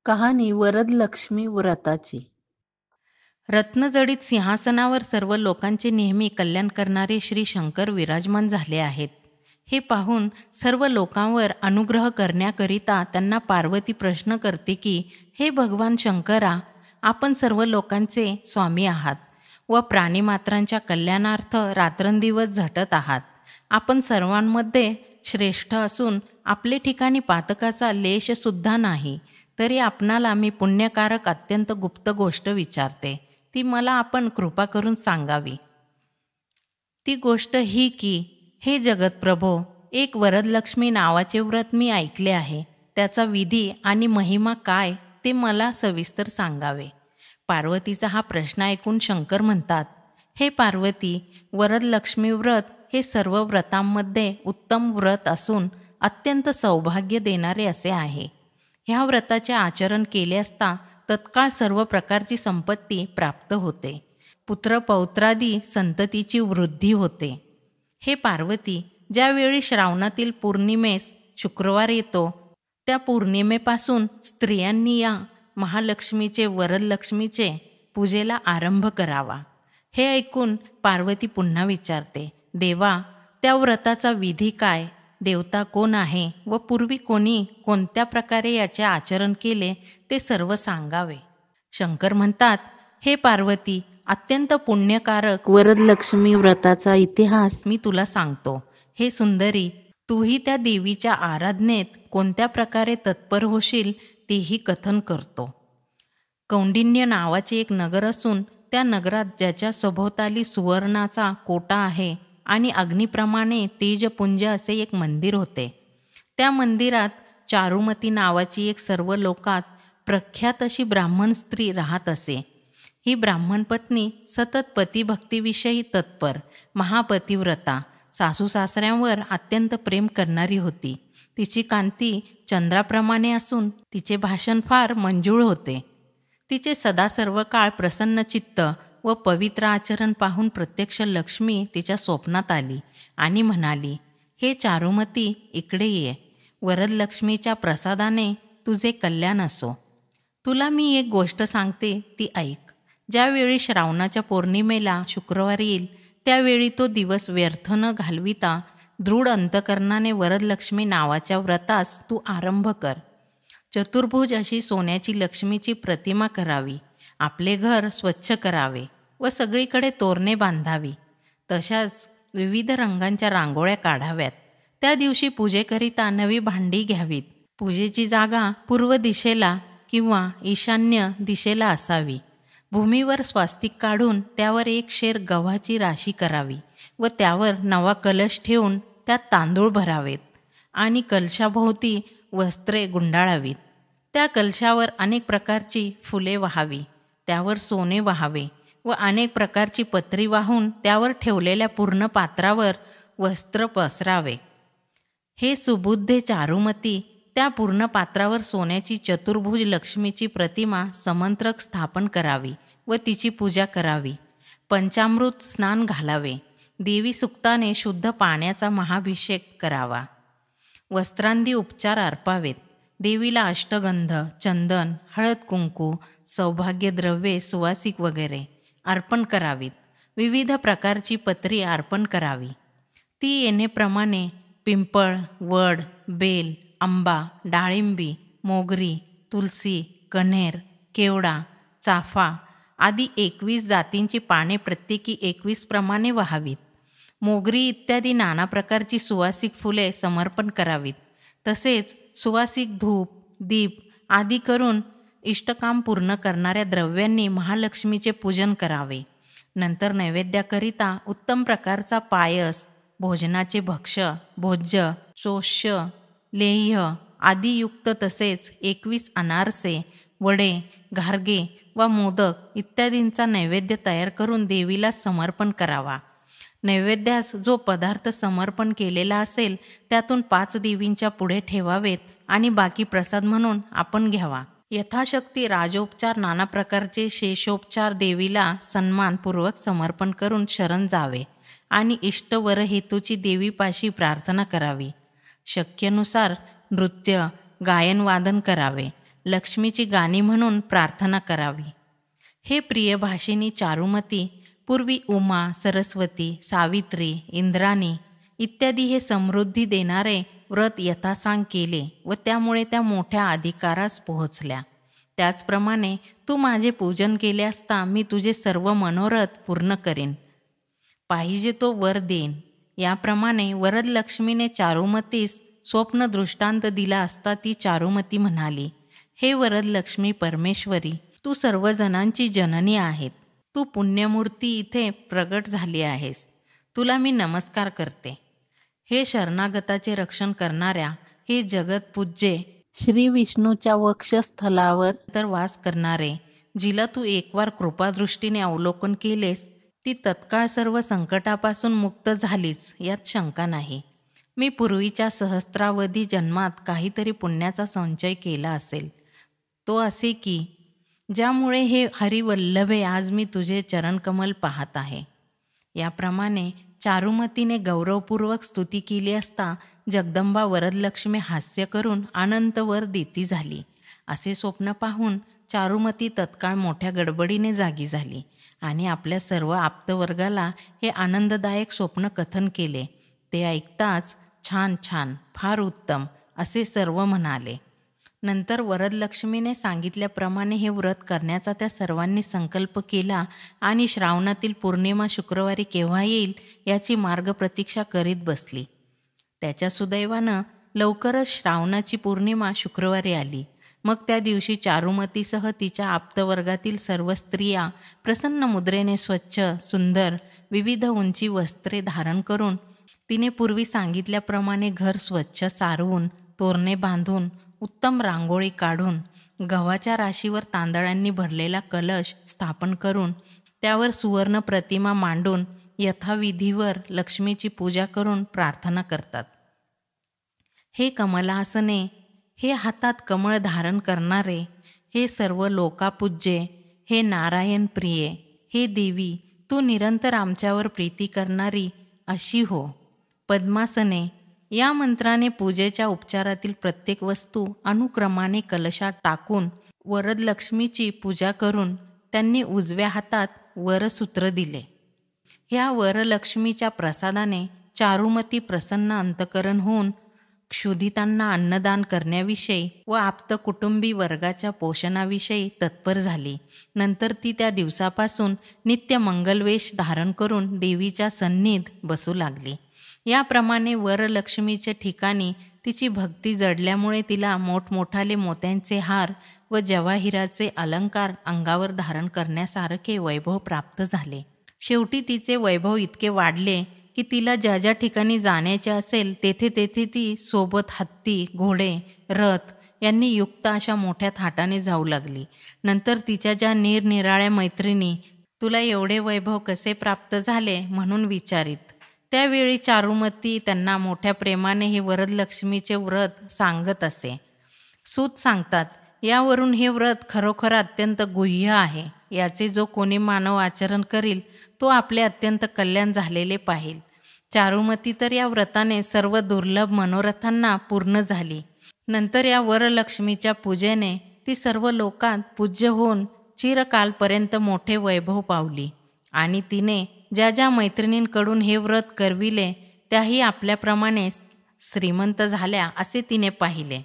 कहाणी वरदलक्ष्मी व्रताची. रत्नजडित सिंहासनावर सर्व लोकांचे नेहमी कल्याण करणारे श्री शंकर विराजमान झाले आहेत. हे पाहून सर्व लोकांवर अनुग्रह करण्याकरिता त्यांना पार्वती प्रश्न करते की, हे भगवान शंकरा, आपण सर्व लोकांचे स्वामी आहात व प्राणीमात्रांच्या कल्याणार्थ रात्रंदिवस झटत आहात. आपण सर्वांमध्ये श्रेष्ठ असून आपले ठिकाणी पातकाचा लेशसुद्धा नाही. तरी आपणाला मी पुण्यकारक अत्यंत गुप्त गोष्ट विचारते, ती मला आपण कृपा करून सांगावी. ती गोष्ट ही की, हे जगतप्रभो, एक वरदलक्ष्मी नावाचे व्रत मी ऐकले आहे. त्याचा विधी आणि महिमा काय ते मला सविस्तर सांगावे. पार्वतीचा हा प्रश्न ऐकून शंकर म्हणतात, हे पार्वती, वरदलक्ष्मी व्रत हे सर्व व्रतांमध्ये उत्तम व्रत असून अत्यंत सौभाग्य देणारे असे आहे. ह्या व्रताचे आचरण केले असता तत्काळ सर्व प्रकारची संपत्ती प्राप्त होते. पुत्रपौत्रादी संततीची वृद्धी होते. हे पार्वती, ज्यावेळी श्रावणातील पौर्णिमेस शुक्रवार येतो, त्या पौर्णिमेपासून स्त्रियांनी या महालक्ष्मीचे वरदलक्ष्मीचे पूजेला आरंभ करावा. हे ऐकून पार्वती पुन्हा विचारते, देवा, त्या व्रताचा विधी काय, देवता कोण आहे व पूर्वी कोणी कोणत्या प्रकारे याचे आचरण केले ते सर्व सांगावे. शंकर म्हणतात, हे पार्वती, अत्यंत पुण्यकारक वरदलक्ष्मी व्रताचा इतिहास मी तुला सांगतो. हे सुंदरी, तूही त्या देवीच्या आराधनेत कोणत्या प्रकारे तत्पर होशील तेही कथन करतो. कौंडिन्य नावाचे एक नगर असून त्या नगरात ज्याच्या सभोवताली सुवर्णाचा कोटा आहे आणि अग्निप्रमाणे तेजपुंज असे एक मंदिर होते. त्या मंदिरात चारुमती नावाची एक सर्व लोकात प्रख्यात अशी ब्राह्मण स्त्री राहत असे. ही ब्राह्मण पत्नी सतत पतिभक्तीविषयी तत्पर, महापतिव्रता, सासू सासऱ्यांवर अत्यंत प्रेम करणारी होती. तिची कांती चंद्राप्रमाणे असून तिचे भाषण फार मंजूळ होते. तिचे सदा सर्व काळ प्रसन्न चित्त व पवित्र आचरण पाहून प्रत्यक्ष लक्ष्मी तिच्या स्वप्नात आली आणि म्हणाली, हे चारुमती, इकडे ये. वरदलक्ष्मीच्या प्रसादाने तुझे कल्याण असो. तुला मी एक गोष्ट सांगते, ती ऐक. ज्यावेळी श्रावणाच्या पौर्णिमेला शुक्रवार येईल, त्यावेळी तो दिवस व्यर्थ न घालविता दृढ अंतकरणाने वरदलक्ष्मी नावाच्या व्रतास तू आरंभ कर. चतुर्भुज अशी सोन्याची लक्ष्मीची प्रतिमा करावी. आपले घर स्वच्छ करावे व सगळीकडे तोरणे बांधावी. तशाच विविध रंगांच्या रांगोळ्या काढाव्यात. त्या दिवशी पूजेकरिता नवी भांडी घ्यावीत. पूजेची जागा पूर्व दिशेला किंवा ईशान्य दिशेला असावी. भूमीवर स्वास्तिक काढून त्यावर एक शेर गव्हाची राशी करावी व त्यावर नवा कलश ठेवून त्यात तांदूळ भरावेत आणि कलशाभोवती वस्त्रे गुंडाळावीत. त्या कलशावर अनेक प्रकारची फुले वाहावी, त्यावर सोने वाहावे व अनेक प्रकारची पत्री वाहून त्यावर ठेवलेल्या पूर्ण पात्रावर वस्त्र पसरावे. हे सुबुद्धे चारुमती, त्या पूर्ण पात्रावर सोन्याची चतुर्भुज लक्ष्मीची प्रतिमा समंत्रक स्थापन करावी व तिची पूजा करावी. पंचामृत स्नान घालावे. देवी सुक्ताने शुद्ध पाण्याचा महाभिषेक करावा. वस्त्रांदी उपचार अर्पावेत. देवीला अष्टगंध, चंदन, हळद कुंकू, सौभाग्यद्रव्ये, सुवासिक वगैरे अर्पण करावीत. विविध प्रकारची पत्री अर्पण करावी. ती येणेप्रमाणे पिंपळ, वड, बेल, आंबा, डाळिंबी, मोगरी, तुलसी, कण्हेर, केवडा, चाफा आदी 21 जातींची पाने प्रत्येकी 21 प्रमाणे वाहावीत. मोगरी इत्यादी नाना प्रकारची सुवासिक फुले समर्पण करावीत. तसेच सुवासिक धूप, दीप आदी करून इष्टकाम पूर्ण करणाऱ्या द्रव्यांनी महालक्ष्मीचे पूजन करावे. नंतर नैवेद्याकरिता उत्तम प्रकारचा पायस, भोजनाचे भक्ष्य, भोज्य, चोष्य, लेह्य आदी युक्त तसेच 21 अनारसे, वडे, घारगे व मोदक इत्यादींचा नैवेद्य तयार करून देवीला समर्पण करावा. नैवेद्यास जो पदार्थ समर्पण केलेला असेल त्यातून 5 देवींच्या पुढे ठेवावेत आणि बाकी प्रसाद म्हणून आपण घ्यावा. यथाशक्ती राजोपचार, नाना प्रकारचे शेषोपचार देवीला सन्मानपूर्वक समर्पण करून शरण जावे आणि इष्टवर हेतूची देवीपाशी प्रार्थना करावी. शक्यनुसार नृत्य, गायन वादन करावे लक्ष्मीची गाणी म्हणून प्रार्थना करावी. हे प्रिय भाषिणी चारुमती, पूर्वी उमा, सरस्वती, सावित्री, इंद्राणी इत्यादी हे समृद्धी देणारे व्रत यथासांग केले व त्यामुळे त्या मोठ्या अधिकारास पोहोचल्या. त्याचप्रमाणे तू माझे पूजन केले असता मी तुझे सर्व मनोरथ पूर्ण करीन, पाहिजे तो वर देईन. याप्रमाणे वरदलक्ष्मीने चारुमतीस स्वप्न दृष्टांत दिला असता ती चारुमती म्हणाली, हे वरदलक्ष्मी परमेश्वरी, तू सर्वजणांची जननी आहेत. तू पुण्यमूर्ती इथे प्रगट झाली आहेस. तुला मी नमस्कार करते. हे शरणागताचे रक्षण करणाऱ्या, हे जगत पूज्ये, श्री विष्णूच्या वक्षस्थलावर तर वास करणारे, जिला तू एकवार कृपादृष्टीने अवलोकन केलेस ती तत्काळ सर्व संकटापासून मुक्त झालीच, यात शंका नाही. मी पूर्वीच्या सहस्त्रावधी जन्मात काहीतरी पुण्याचा संचय केला असेल. तो असे की ज्यामुळे हे हरिवल्लभे आज मी तुझे चरणकमल पाहत आहे. याप्रमाणे चारुमतीने गौरवपूर्वक स्तुती केली असता जगदंबा वरदलक्ष्मी हास्य करून अनंत वर देती झाली. असे स्वप्न पाहून चारुमती तत्काळ मोठ्या गडबडीने जागी झाली आणि आपल्या सर्व आप्तवर्गाला हे आनंददायक स्वप्न कथन केले. ते ऐकताच छान छान, फार उत्तम असे सर्व म्हणाले. नंतर वरदलक्ष्मीने सांगितल्याप्रमाणे हे व्रत करण्याचा त्या सर्वांनी संकल्प केला आणि श्रावणातील पौर्णिमा शुक्रवारी केव्हा येईल याची मार्गप्रतीक्षा करीत बसली. त्याच्या सुदैवानं लवकरच श्रावणाची पौर्णिमा शुक्रवारी आली. मग त्या दिवशी चारुमतीसह तिच्या आप्तवर्गातील सर्व स्त्रिया प्रसन्न मुद्रेने स्वच्छ, सुंदर, विविध उंची वस्त्रे धारण करून तिने पूर्वी सांगितल्याप्रमाणे घर स्वच्छ सारवून, तोरणे बांधून, उत्तम रांगोळी काढून, गव्हाच्या राशीवर तांदळांनी भरलेला कलश स्थापन करून त्यावर सुवर्ण प्रतिमा मांडून यथाविधीवर लक्ष्मीची पूजा करून प्रार्थना करतात. हे कमलासने, हे हातात कमळ धारण करणारे, हे सर्व लोकापूज्ये, हे नारायण प्रिये, हे देवी, तू निरंतर आमच्यावर प्रीती करणारी अशी हो. पद्मासने, या मंत्राने पूजेच्या उपचारातील प्रत्येक वस्तू अनुक्रमाने कलशात टाकून वरदलक्ष्मीची पूजा करून त्यांनी उजव्या हातात वरसूत्र दिले. ह्या वरलक्ष्मीच्या प्रसादाने चारुमती प्रसन्न अंतकरण होऊन क्षुधितांना अन्नदान करण्याविषयी व आप्त कुटुंबी वर्गाच्या पोषणाविषयी तत्पर झाली. नंतर ती त्या दिवसापासून नित्य मंगलवेश धारण करून देवीच्या सन्निध बसू लागली. याप्रमाणे वरलक्ष्मीच्या ठिकाणी तिची भक्ती जडल्यामुळे तिला मोठमोठाले मोत्यांचे हार व जवाहिराचे अलंकार अंगावर धारण करण्यासारखे वैभव प्राप्त झाले. शेवटी तिचे वैभव इतके वाढले की तिला ज्या ज्या ठिकाणी जाण्याचे असेल तेथे तेथे ती सोबत हत्ती, घोडे, रथ यांनी युक्त अशा मोठ्या थाटाने जाऊ लागली. नंतर तिच्या ज्या निरनिराळ्या मैत्रिणी तुला एवढे वैभव कसे प्राप्त झाले म्हणून विचारित, त्यावेळी चारुमती त्यांना मोठ्या प्रेमाने हे वरदलक्ष्मीचे व्रत सांगत असे. सूत सांगतात, यावरून हे व्रत खरोखर अत्यंत गुह्य आहे. याचे जो कोणी मानव आचरण करील तो आपले अत्यंत कल्याण झालेले पाहिल. चारुमती तर या व्रताने सर्व दुर्लभ मनोरथांना पूर्ण झाली. नंतर या वरलक्ष्मीच्या पूजेने ती सर्व लोकांत पूज्य होऊन चिरकालपर्यंत मोठे वैभव पावली आणि तिने ज्या ज्या मैत्रिणींकडून हे व्रत करविले त्याही आपल्याप्रमाणे श्रीमंत झाल्या असे तिने पाहिले.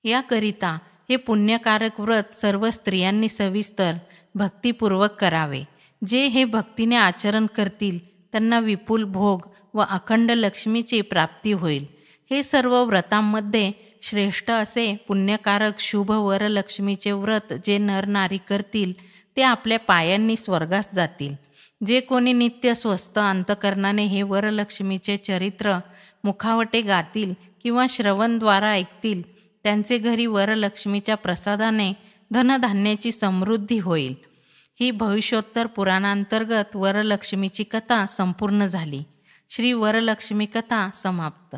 याकरिता हे पुण्यकारक व्रत सर्व स्त्रियांनी सविस्तर भक्तिपूर्वक करावे. जे हे भक्तीने आचरण करतील त्यांना विपुल भोग व अखंड लक्ष्मीची प्राप्ती होईल. हे सर्व व्रतांमध्ये श्रेष्ठ असे पुण्यकारक शुभ वरलक्ष्मीचे व्रत जे नरनारी करतील ते आपल्या पायांनी स्वर्गास जातील. जे कोणी नित्य स्वस्थ अंतकरणाने हे वरलक्ष्मीचे चरित्र मुखावटे गातील किंवा श्रवणद्वारा ऐकतील त्यांचे घरी वरलक्ष्मीच्या प्रसादाने धनधान्याची समृद्धी होईल. ही भविष्योत्तर पुराणांतर्गत वरलक्ष्मीची कथा संपूर्ण झाली. श्री वरलक्ष्मी कथा समाप्त.